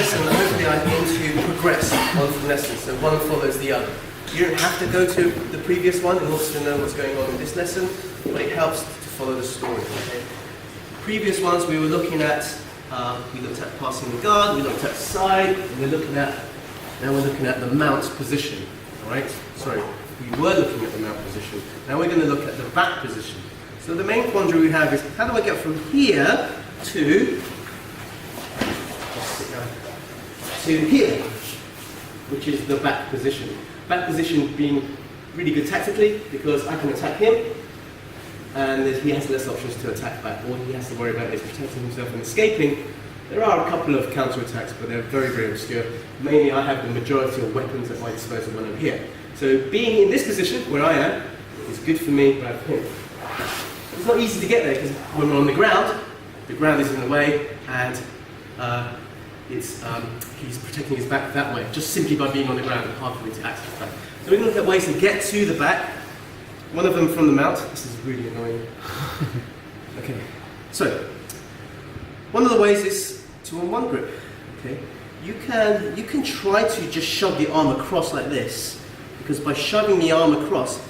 lesson, hopefully I aim to progress on from lessons, so one follows the other. You don't have to go to the previous one in order to know what's going on in this lesson, but it helps to follow the story. Okay? Previous ones we were looking at, we looked at passing the guard, we looked at side, and now we're looking at the mount position. Alright? Sorry, we were looking at the mount position. Now we're going to look at the back position. So the main quandary we have is, how do I get from here to here, which is the back position. Back position being really good tactically, because I can attack him, and he has less options to attack back. All he has to worry about is protecting himself and escaping. There are a couple of counter-attacks, but they're very, very obscure. Mainly I have the majority of weapons at my disposal when I'm here. So being in this position, where I am, is good for me rather than him. It's not easy to get there, because when we're on the ground is in the way, and he's protecting his back that way, just simply by being on the ground, and hard for me to access the back. So we're going to look at ways to get to the back. One of them from the mount. This is really annoying. Okay, so one of the ways is 2-on-1 grip. Okay, you can try to just shove the arm across like this, because by shoving the arm across,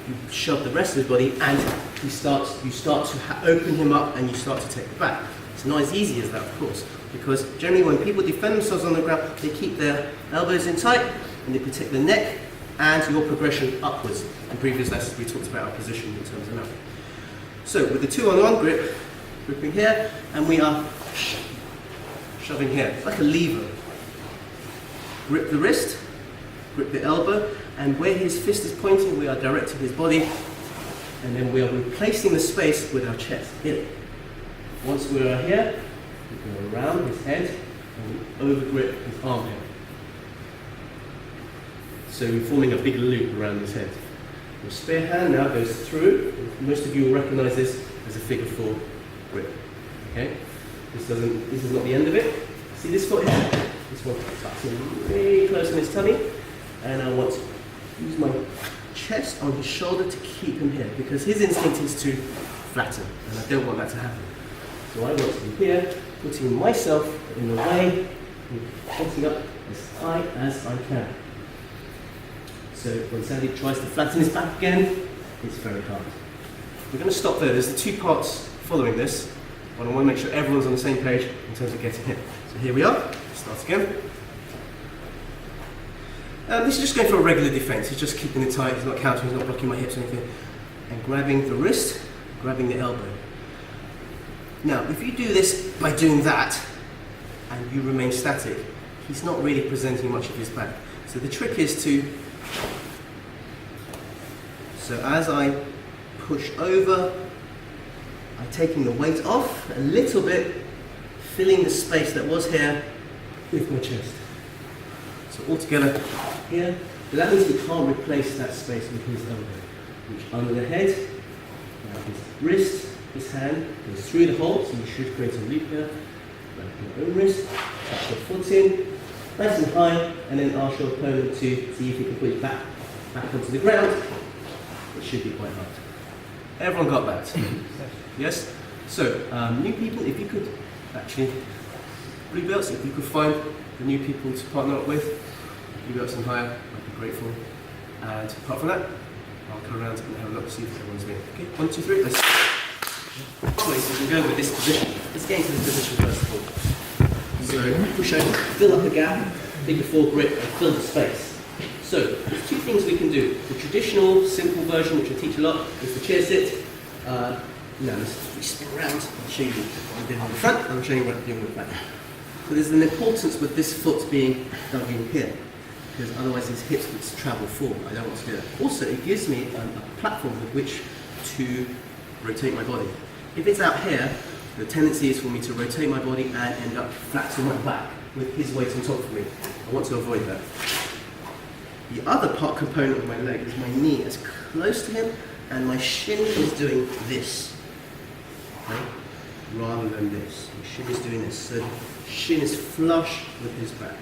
you shove the rest of his body, and you start to open him up, and you start to take the back. It's not as easy as that, of course, because generally when people defend themselves on the ground, they keep their elbows in tight, and they protect the neck and your progression upwards. In previous lessons we talked about our position in terms of mount. So with the 2-on-1 grip, gripping here, and we are shoving here, like a lever. Grip the wrist, grip the elbow, and where his fist is pointing, we are directing his body, and then we are replacing the space with our chest here. Once we are here, we go around his head and we over-grip his arm here. So we're forming a big loop around his head. Your spear hand now goes through. Most of you will recognize this as a figure 4 grip. Okay? This is not the end of it. See this foot here? This one tucks in really close on his tummy. And I want to use my chest on his shoulder to keep him here, because his instinct is to flatten, and I don't want that to happen. So I want to be here, putting myself in the way, and getting up as high as I can. So when Sandy tries to flatten his back again, it's very hard. We're going to stop there. There's the 2 parts following this, but I want to make sure everyone's on the same page in terms of getting hit. So here we are. Start again. This is just going for a regular defense. He's just keeping it tight. He's not countering. He's not blocking my hips or anything. And grabbing the wrist, grabbing the elbow. Now, if you do this by doing that, and you remain static, he's not really presenting much of his back. So the trick is so as I push over, I'm taking the weight off a little bit, filling the space that was here with my chest. So all together here, but that means we can't replace that space with his elbow. Reach under the head, now his wrist, his hand goes through the hole, so you should create a loop here. Grab your own wrist, touch your foot in, nice and high, and then ask your opponent to see if you can put it back onto the ground. It should be quite hard. Everyone got that? Yes? So, new people, if you could actually, blue belts, if you could find the new people to partner up with, blue belts and higher, I'd be grateful. And apart from that, I'll come around and have a look, see if everyone's doing. Okay, 1, 2, 3, let's. We can go with this position. Let's get into this position first of all. So, push over, fill up a gap, figure 4 grip, and fill the space. So, there's 2 things we can do. The traditional, simple version, which I teach a lot, is the chair sit. Now, let's spin around. I'll show you what I'm doing on the front, and I'll show you what I'm doing on the back. So there's an importance with this foot being dug in here, because otherwise his hips would travel forward. I don't want to do that. Also, it gives me a platform with which to rotate my body. If it's out here, the tendency is for me to rotate my body and end up flat on my back with his weight on top of me. I want to avoid that. The other component of my leg is my knee as close to him, and my shin is doing this, okay? Rather than this. My shin is doing this. So shin is flush with his back.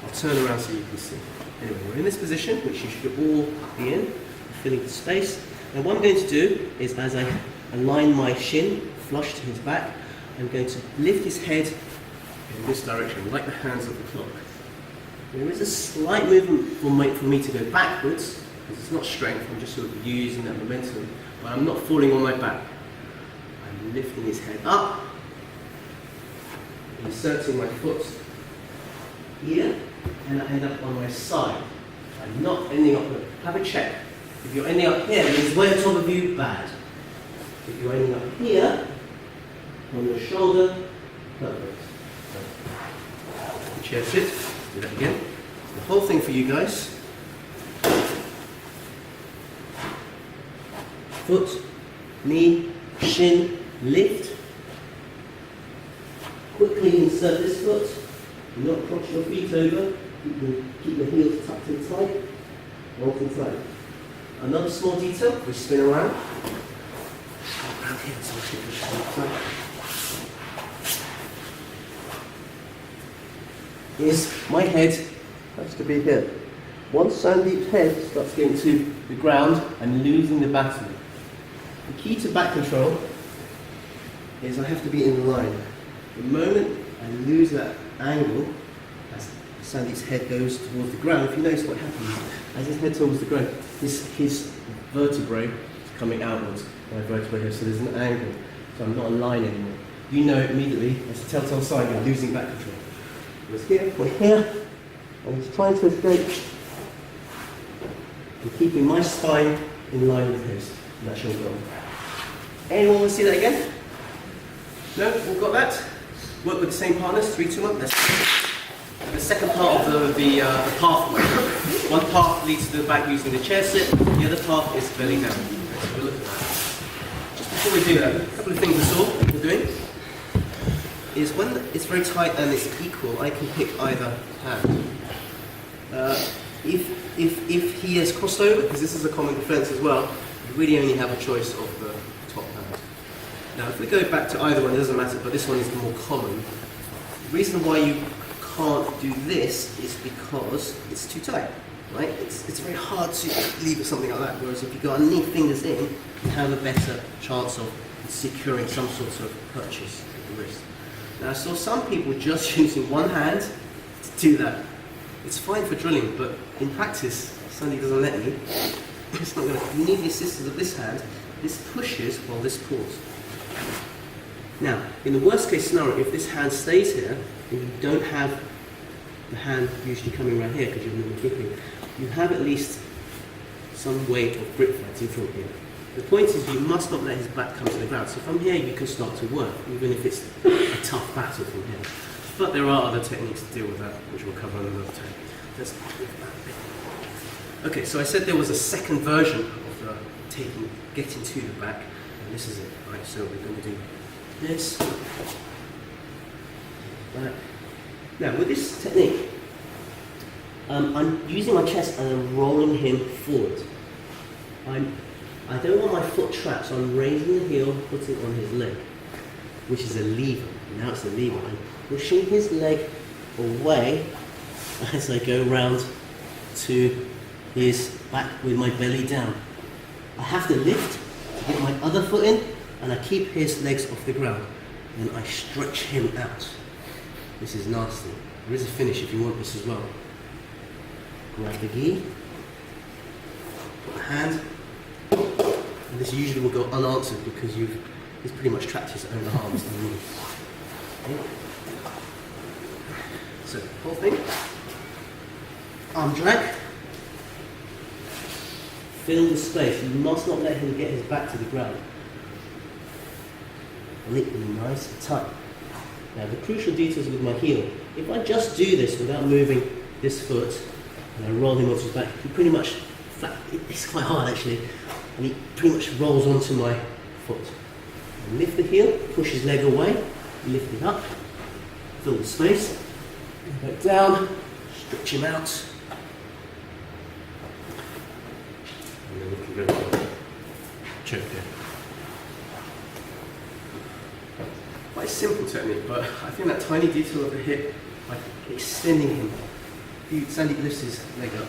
I'll turn around so you can see. Anyway, we're in this position, which you should all be in, filling the space. Now what I'm going to do is, as I align my shin flush to his back, I'm going to lift his head in this direction, like the hands of the clock. There is a slight movement for me to go backwards, because it's not strength, I'm just sort of using that momentum, but I'm not falling on my back. I'm lifting his head up, inserting my foot here, and I end up on my side. I'm not ending up here. Have a check. If you're ending up here, it means way on top of you, bad. If you're ending up here, on your shoulder, perfect. Chair sit, do that again. The whole thing for you guys. Foot, knee, shin, lift. Quickly insert this foot. Do not cross your feet over. Keep the heels tucked in tight. Nice and tight. Another small detail, we spin around. Around here, so we push tight. Is my head has to be here. Once Sandeep's head starts getting to the ground, I'm losing the battle. The key to back control is I have to be in line. The moment I lose that angle, as Sandeep's head goes towards the ground, if you notice what happens, as his head towards the ground, his vertebrae is coming outwards, my vertebrae here, so there's an angle. So I'm not in line anymore. You know immediately, as a telltale sign, you're losing back control. We're here, and he's trying to escape. I'm keeping my spine in line with his. And that's your goal. Anyone want to see that again? No? All got that? Work with the same partners, 3, 2, 1. Let's go. And the second part of the pathway. One path leads to the back using the chair sit, the other path is belly down. Let's have a look at that. Just before we do that, a couple of things I saw people doing is when it's very tight and it's equal, I can pick either hand. If he has crossed over, because this is a common defence as well, you really only have a choice of the top hand. Now if we go back to either one, it doesn't matter, but this one is the more common. The reason why you can't do this is because it's too tight, right? It's very hard to leave it something like that, whereas if you go underneath fingers in, you have a better chance of securing some sort of purchase at the wrist. Now I saw some people just using one hand to do that. It's fine for drilling, but in practice, Sandeep doesn't let me. It's not going to. You need the assistance of this hand. This pushes while this pulls. Now, in the worst case scenario, if this hand stays here, and you don't have the hand usually coming around here because you're normal gripping, you have at least some weight of grip fighting from here. The point is you must not let his back come to the ground. So from here you can start to work, even if it's a tough battle from here. But there are other techniques to deal with that, which we'll cover another time. Let's move that a bit. Okay, so I said there was a second version of getting to the back, and this is it. Right, so we're going to do this, back. Now with this technique, I'm using my chest and I'm rolling him forward. I don't want my foot trapped, so I'm raising the heel, putting it on his leg, which is a lever. Now it's a lever. I'm pushing his leg away as I go round to his back with my belly down. I have to lift to get my other foot in, and I keep his legs off the ground. And I stretch him out. This is nasty. There is a finish if you want this as well. Grab the gi, put a hand, and this usually will go unanswered because he's pretty much trapped his own arms underneath. Okay. So, whole thing. Arm drag. Fill the space. You must not let him get his back to the ground. Lick them nice and tight. Now the crucial details with my heel. If I just do this without moving this foot, and I roll him onto his back, he pretty much, it's quite hard actually, and he pretty much rolls onto my foot. I lift the heel, push his leg away, lift it up, fill the space, back down, stretch him out, and then we can go for choke there. Quite a simple technique, but I think that tiny detail of the hip, like extending him. Sandeep lifts his leg up.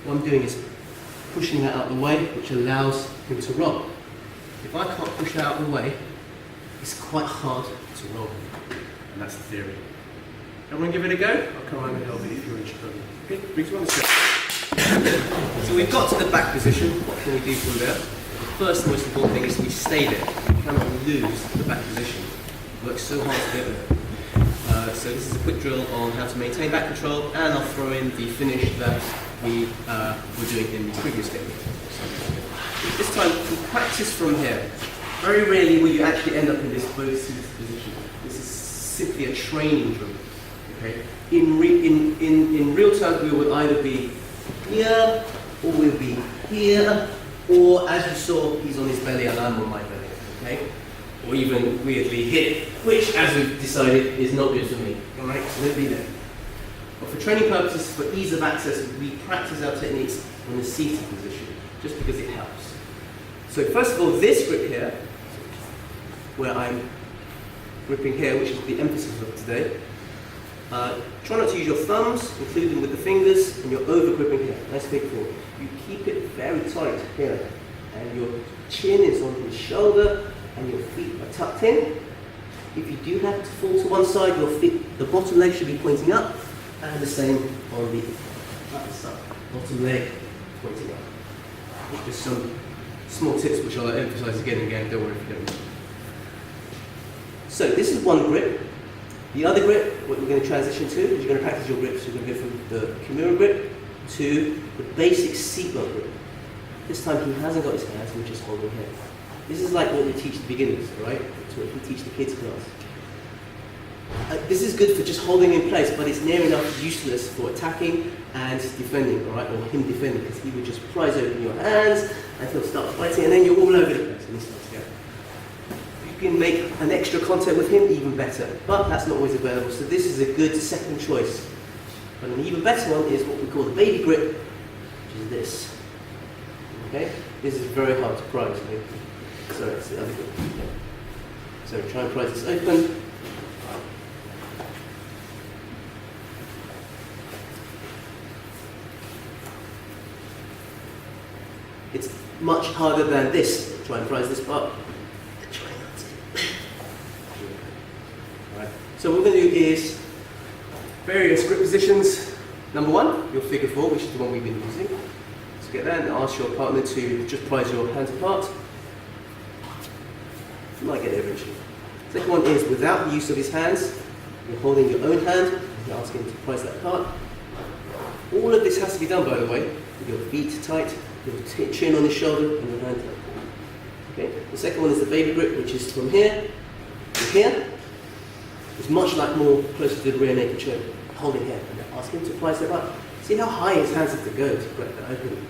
What I'm doing is pushing that out of the way, which allows him to roll. If I can't push that out of the way, it's quite hard to roll him. And that's the theory. Everyone give it a go? I'll come around and help you if you're interested. Okay, brings one step. So we've got to the back position. What can we do from there? The first most important thing is we stay there. You cannot lose the back position. Work so hard to get there. So this is a quick drill on how to maintain back control, and I'll throw in the finish that we were doing in the previous technique. This time, we practice from here. Very rarely will you actually end up in this both seated position. This is simply a training drill. Okay? In real terms, we will either be here, or we'll be here, or as you saw, he's on his belly and I'm on my belly. Okay? Or even weirdly here, which, as we've decided, is not good for me. Alright, so don't be there. But for training purposes, for ease of access, we practice our techniques in a seated position, just because it helps. So first of all, this grip here, where I'm gripping here, which is the emphasis of today, try not to use your thumbs, include them with the fingers, and you're over gripping here. Nice big forward. You keep it very tight here, and your chin is on your shoulder, and your feet are tucked in. If you do have to fall to one side, your feet, the bottom leg should be pointing up, and the same on the other side. Bottom leg pointing up. Just some small tips which I'll emphasize again and again, don't worry if you don't know. So this is one grip. The other grip, what we're going to transition to, is you're going to practice your grips. You're going to go from the Kimura grip to the basic seatbelt grip. This time he hasn't got his hands, we're just holding here. This is like what we teach the beginners, right? It's what we teach the kids class. This is good for just holding in place, but it's near enough useless for attacking and defending, all right? Or him defending, because he would just prise open your hands and he'll start fighting, and then you're all over the place and he starts going. If you can make an extra contact with him, even better. But that's not always available, so this is a good second choice. But an even better one is what we call the baby grip, which is this. Okay? This is very hard to prise. Okay? So it's the other grip. Okay. So try and prise this open. It's much harder than this. Try and prise this part. Try not to. Right. So what we're going to do is various grip positions. Number one, your figure four, which is the one we've been using. So get that and ask your partner to just prise your hands apart. You might get it eventually. Second one is without the use of his hands. You're holding your own hand. You're asking him to prise that apart. All of this has to be done, by the way, with your feet tight, your chin on his shoulder, and your hand tight. Okay. The second one is the baby grip, which is from here to here. It's much like more closer to the rear naked choke. Holding here and ask him to prise that up. See how high his hands have to go to break that open.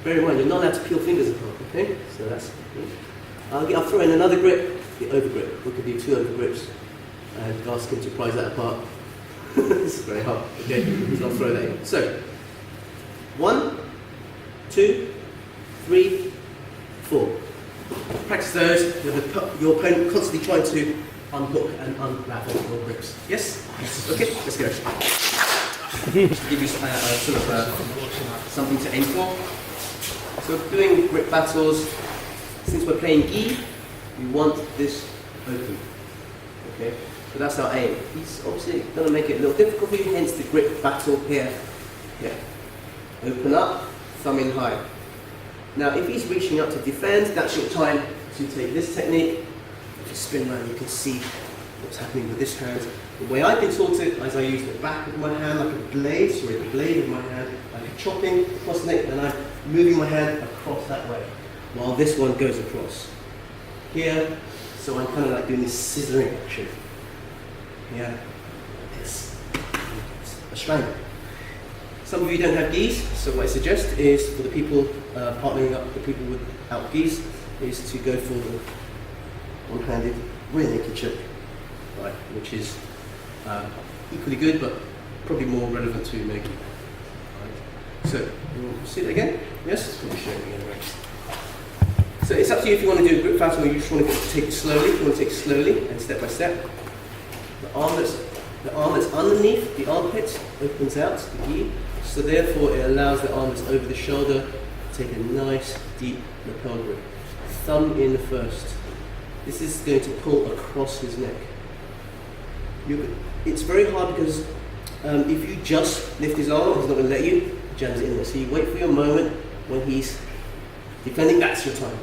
Bear in mind, you're not allowed to peel fingers apart. Okay. So that's. I'll throw in another grip, the over grip. We could do two over grips, and ask him to prise that apart. This is very hard. Okay, so I'll throw that in. So, 1, 2, 3, 4. Practice those with your opponent constantly trying to unhook and unravel your grips. Yes? Yes. Okay, let's go. Just to give you something to aim for. So, doing grip battles. Since we're playing gi, we want this open. Okay? So that's our aim. He's obviously going to make it a little difficult for you, hence the grip battle here. Here. Open up, thumb in high. Now if he's reaching up to defend, that's your time to take this technique. If you spin around, you can see what's happening with this hand. The way I've been taught it is I use the back of my hand like a blade, the blade of my hand, like chopping across the neck, and I'm moving my hand across that way, while this one goes across. Here, so I'm kind of like doing this scissoring action. Yeah, it's a strangle. Some of you don't have gis, so what I suggest is for the people partnering up, the people without gis, is to go for the one-handed rear naked choke, right? Which is equally good, but probably more relevant to Megan. Right? So, you want to see it again? Yes, it's probably showing again, right? So it's up to you if you want to do a grip battle or you just want to take it slowly. If you want to take it slowly and step by step. The arm that's underneath the armpit opens out, the gi, so therefore it allows the arm that's over the shoulder to take a nice deep lapel grip. Thumb in first. This is going to pull across his neck. It's very hard because if you just lift his arm, he's not going to let you. He jams it in there. So you wait for your moment when he's defending. That's your time.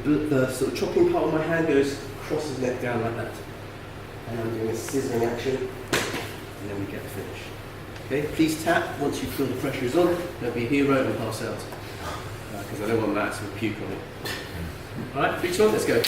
The sort of chopping part of my hand goes across his neck down like that. And I'm doing a scissoring action, and then we get the finish. Okay, please tap once you feel the pressure is on. Don't be a hero and pass out. Because I don't want Matt to puke on it. Alright, 3, 2, 1, let's go.